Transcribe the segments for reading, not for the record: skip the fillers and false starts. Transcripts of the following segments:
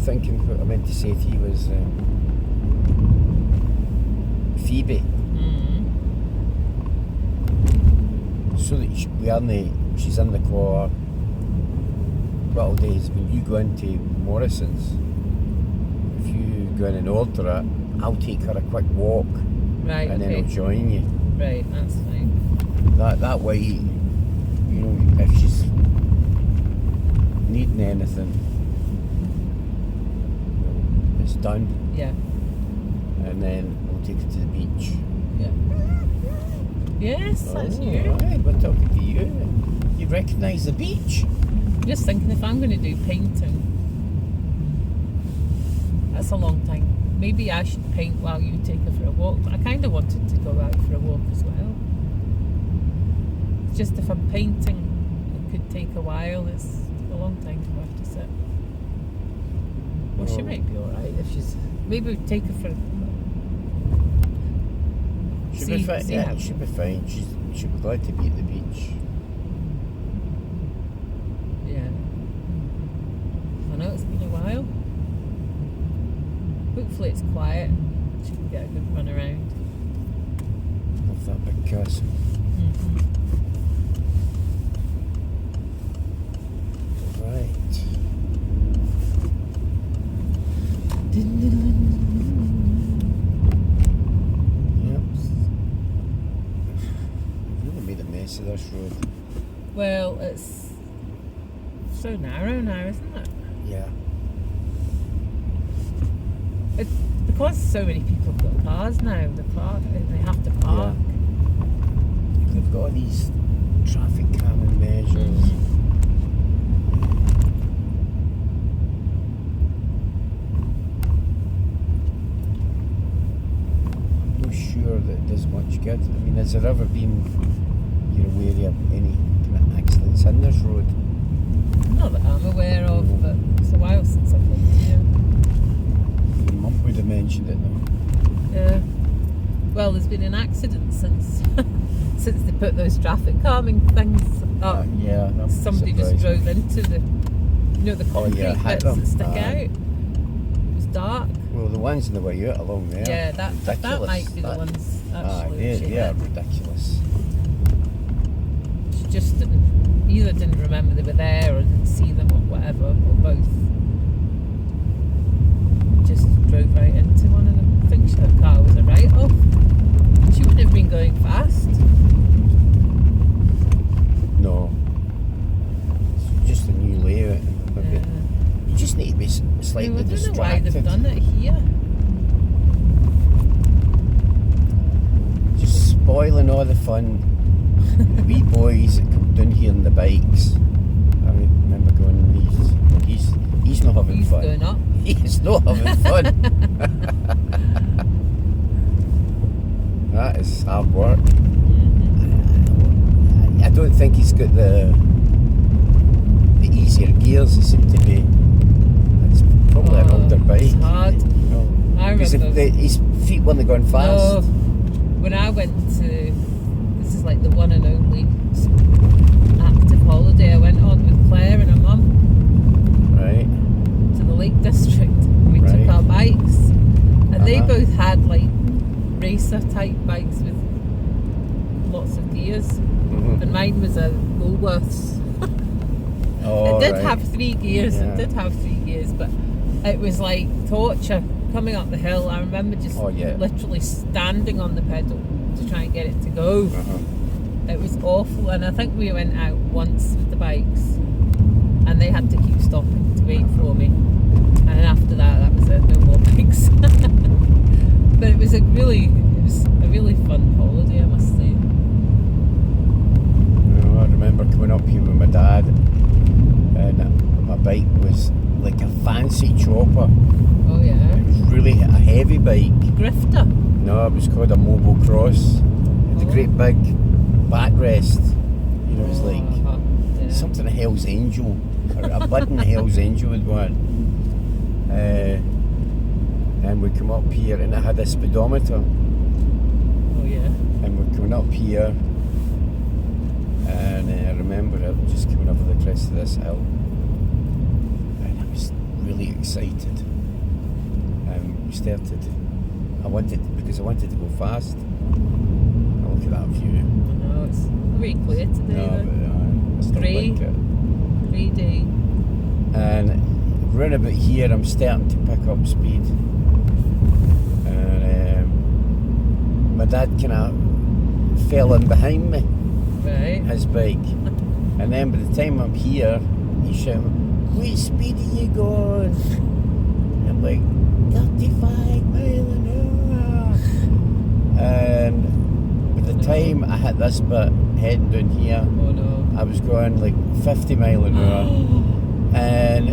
thinking what I meant to say to you was Phoebe. So that she's in the car. What I'll do is when you go into Morrison's, if you go in and order it, I'll take her a quick walk, Right, and okay. then I'll join you. Right, that's fine. That way, you know, if she's needing anything, it's done. Yeah. And then we'll take her to the beach. Yeah. Yes, that's you. Right, we're talking to you. You recognise the beach? Just thinking if I'm going to do painting, that's a long time. Maybe I should paint while you take her for a walk, but I kind of wanted to go out for a walk as well. It's just if I'm painting, it could take a while. It's a long time to have to sit. Well, she might be alright if she's... Maybe we'd take her for... She'll be fine. Yeah, she'll be fine. She'll be glad to be at the beach. Yeah. I know it's been a while. Hopefully it's quiet. She can get a good run around. Love that big castle. Right. Yep. Really made a mess of this road. Well, it's so narrow now, isn't it? Yeah. It's because so many people have got cars now. They have to park. Yeah. They've got all these traffic calming measures. I'm not sure that it does much good. I mean, has there ever been, you're aware of any kind of accidents in this road? Not that I'm aware of, but it's a while since I've lived here. Your mum would have mentioned it though. Yeah. Well, there's been an accident since since they put those traffic calming things up. Yeah, that Somebody just drove into the, the concrete bits that stick out. It was dark. Well, the ones on the way out along there. Yeah, that might be the ones actually. They are ridiculous. She just either didn't remember they were there or didn't see them or whatever, or both. Just drove right into one of them. I think her car was a write-off. She wouldn't have been going fast. No. It's just a new layout. You just need to be slightly distracted. I don't know why they've done it here. Just spoiling all the fun. The wee boys that come down here on the bikes. I remember going, he's not having fun. He's going up. He's not having fun. That is hard work. I don't think he's got the easier gears they seem to be. It's probably an older bike. It's hard. I remember. His feet weren't going fast. No. When I went to, this is like the one and only active holiday I went on with Claire and her mum. Right. To the Lake District. We took our bikes, and they both had like racer type bikes with lots of gears, and mine was a Woolworths. It did have 3 gears. Yeah. It did have 3 gears, but it was like torture coming up the hill. I remember just literally standing on the pedal to try and get it to go. It was awful, and I think we went out once with the bikes, and they had to keep stopping to wait for me. And after that was it. No more bikes. But it was a really fun holiday, I must say. I remember coming up here with my dad, and my bike was like a fancy chopper. Oh yeah. It was really a heavy bike. Grifter? No, it was called a Mobile Cross. The great big backrest. You know, it was like something a Hell's Angel, or a budding Hell's Angel would want. And we come up here, and it had a speedometer. Oh yeah. And we're coming up here, and I remember it just coming up the crest of this hill, and I was really excited. We started. Because I wanted to go fast. Oh, look at that view. I know, it's very clear today. No, but I still Grey. like it. Grey day. And round about here, I'm starting to pick up speed. And my dad kind of fell in behind me. Right. His bike. And then by the time I'm here, he's shouting, "What speed are you going?" I'm like, 35 mile an hour. And by the time I hit this bit, heading down here, oh no, I was going like 50 mile an hour. And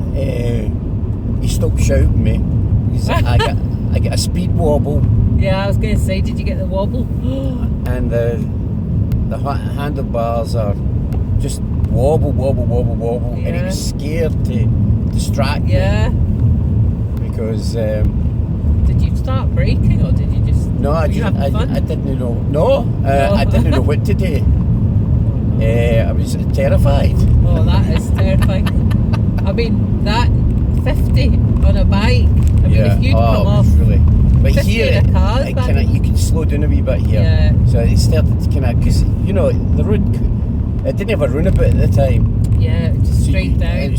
he stopped shouting me. I get a speed wobble. Yeah, I was going to say, did you get the wobble? And the handlebars are just wobble, Yeah. and he was scared to distract Yeah. me because Did you start braking or did you just? no, I didn't know. No, I didn't know what to do. I was terrified. Oh, that is terrifying. I mean, that 50 on a bike. I mean, if you'd come off. Really. But 50 here, in a car, you can slow down a wee bit here. Yeah. So it started to kind of, because the road, it didn't have a runabout at the time. Yeah, just straight down.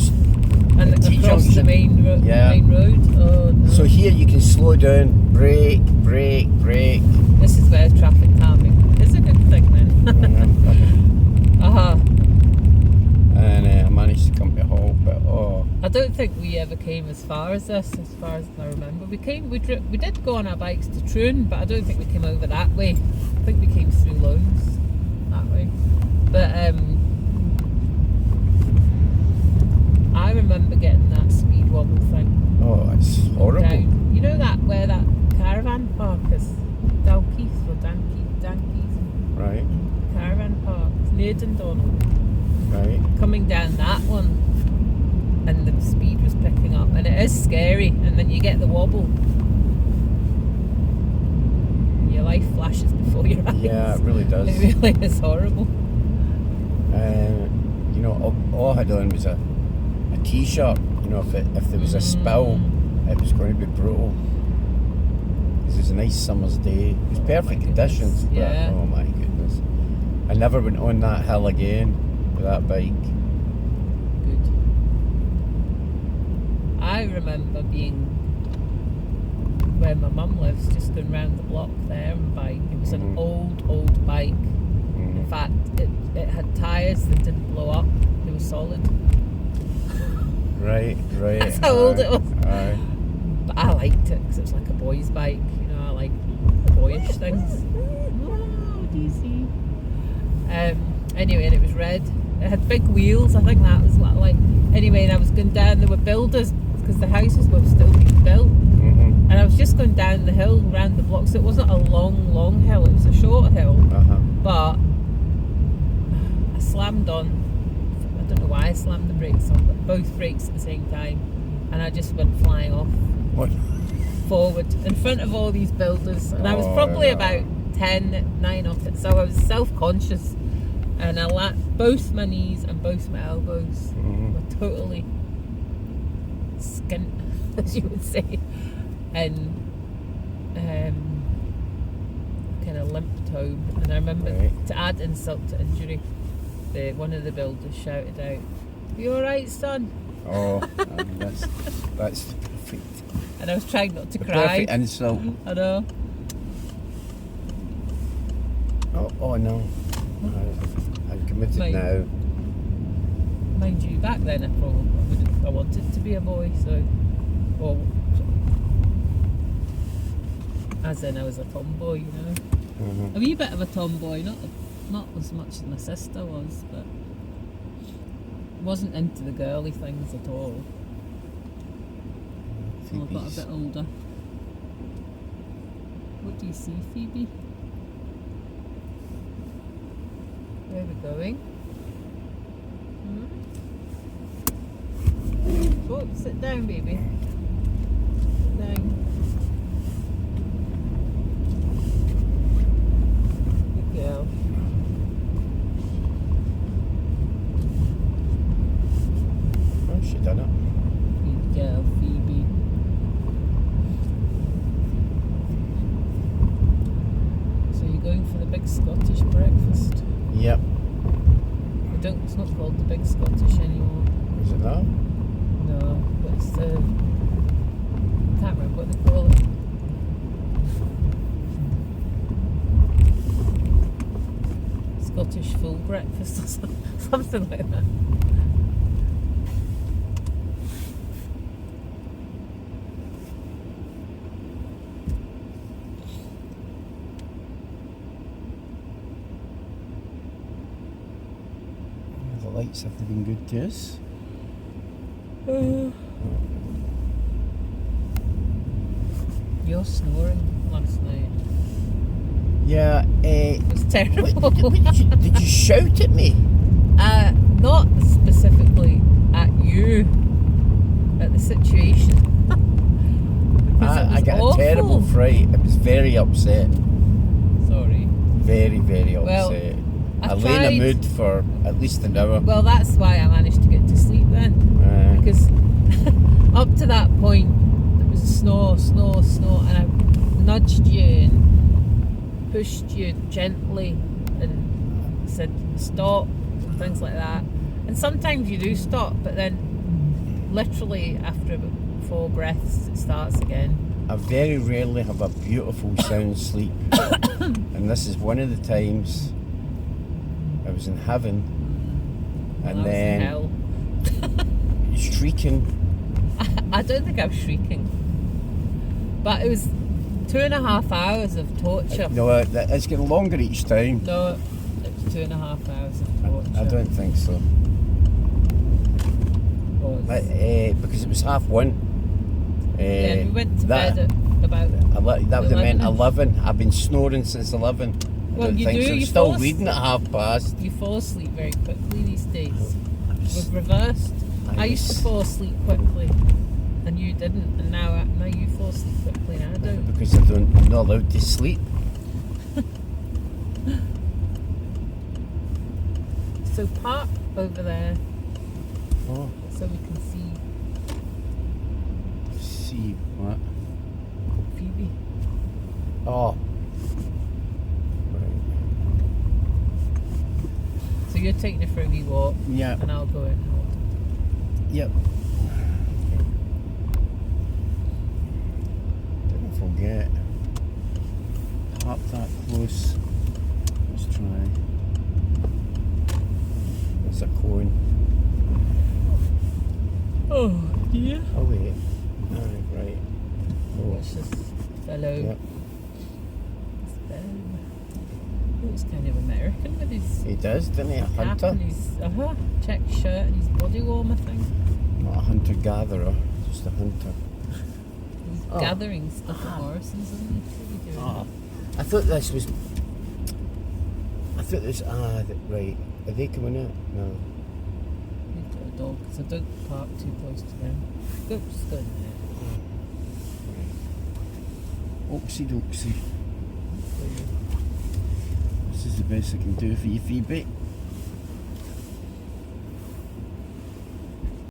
And across the main road. Oh no. So here you can slow down, brake. This is where traffic calming is a good thing then. And I managed to come to a halt, but I don't think we ever came as far as this, as far as I remember. We did go on our bikes to Troon, but I don't think we came over that way. I think we came through Loans that way. But I remember getting that speed wobble thing. oh, it's horrible. Down. You know that where that caravan park is? Dalkeith or Dankeith? Right. Caravan park. It's near Dundonald. Right. Coming down that one, and the speed was picking up, and it is scary. And then you get the wobble. Your life flashes before your eyes. Yeah, it really does. It really is horrible. All I had on was a t-shirt. If there was a spill, it was going to be brutal. Because it was a nice summer's day. It was perfect conditions. But, yeah. oh my goodness. I never went on that hill again with that bike. Good. I remember being where my mum lives, just going round the block there and bike. It was an old bike. In fact, it had tyres that didn't blow up. They were solid. Right. That's how old it was. Aye. But I liked it because it was like a boy's bike. I like the boyish things. Oh, DC. Anyway, and it was red. It had big wheels. I think that was what I liked. Anyway, and I was going down. There were builders because the houses were still being built. And I was just going down the hill round the block. So it wasn't a long hill. It was a short hill. But I slammed on. I don't know why I slammed the brakes on, but both brakes at the same time, and I just went flying off. What? Forward in front of all these builders, and I was probably about 9 off it, so I was self-conscious, and both my knees and both my elbows were totally skint, as you would say, and kind of limped home. And I remember, to add insult to injury, one of the builders shouted out, "Are you alright, son?" Oh, that's perfect. And I was trying not to cry. Perfect insult. I know. Oh no. I'm committed now. Mind you, back then I wanted to be a boy, as in I was a tomboy, A wee bit of a tomboy, not as much as my sister was, but wasn't into the girly things at all. So I got a bit older. What do you see, Phoebe? Where are we going? Oh, sit down, baby. Sit down. Good girl. Oh, she done it. Good girl, Phoebe. don't. It's not called the Big Scottish anymore. Is it not? No, but it's the. Can't remember what they call it. Scottish full breakfast or something like that. The lights have been good to us. You're snoring last night. Yeah, It was terrible. did you shout at me? Not specifically at you, at the situation. I got awful. a terrible fright. I was very upset. Sorry. Very, very Well, upset. I lay in a tried- mood for at least an hour. Well, that's why I managed to get to sleep then. Because up to that point, there was snore, and I nudged you and pushed you gently and said stop and things like that. And sometimes you do stop, but then literally after about 4 breaths it starts again. I very rarely have a beautiful sound sleep, and this is one of the times I was in heaven, and I was then in hell. shrieking. I don't think I was shrieking, but it was 2.5 hours of torture. No, it's getting longer each time. No, it was 2.5 hours of torture. I don't think so. Because it was 1:30. Yeah, we went to bed at about. That would have meant 11. 11. I've been snoring since 11. Well, I don't you think do, so. I'm you still fall reading at 1:30. You fall asleep very quickly these days. I was- We've reversed. I used to fall asleep quickly, and you didn't, and now you fall asleep quickly, and I don't. Because I'm not allowed to sleep. So park over there Oh, so we can see see what? Phoebe. Oh. Right. So you're taking her for a wee walk, Yeah. and I'll go out and hold her. Yep. Didn't forget. Up that close. Let's try. It's a cone. Oh dear. Oh wait. Right. Oh. It's just fellow. Yep. Looks kind of American with his He does, doesn't he? A cap hunter. and his check shirt and his body warmer thing. Not a hunter-gatherer, just a hunter. He's Oh. gathering stuff at Morrison's, isn't he? What are you doing? Oh. I thought this was. Right. Are they coming out? No. We've got a dog, so don't park too close to them. Go, just go in there. Oopsie doopsie. This is the best I can do for you, Phoebe.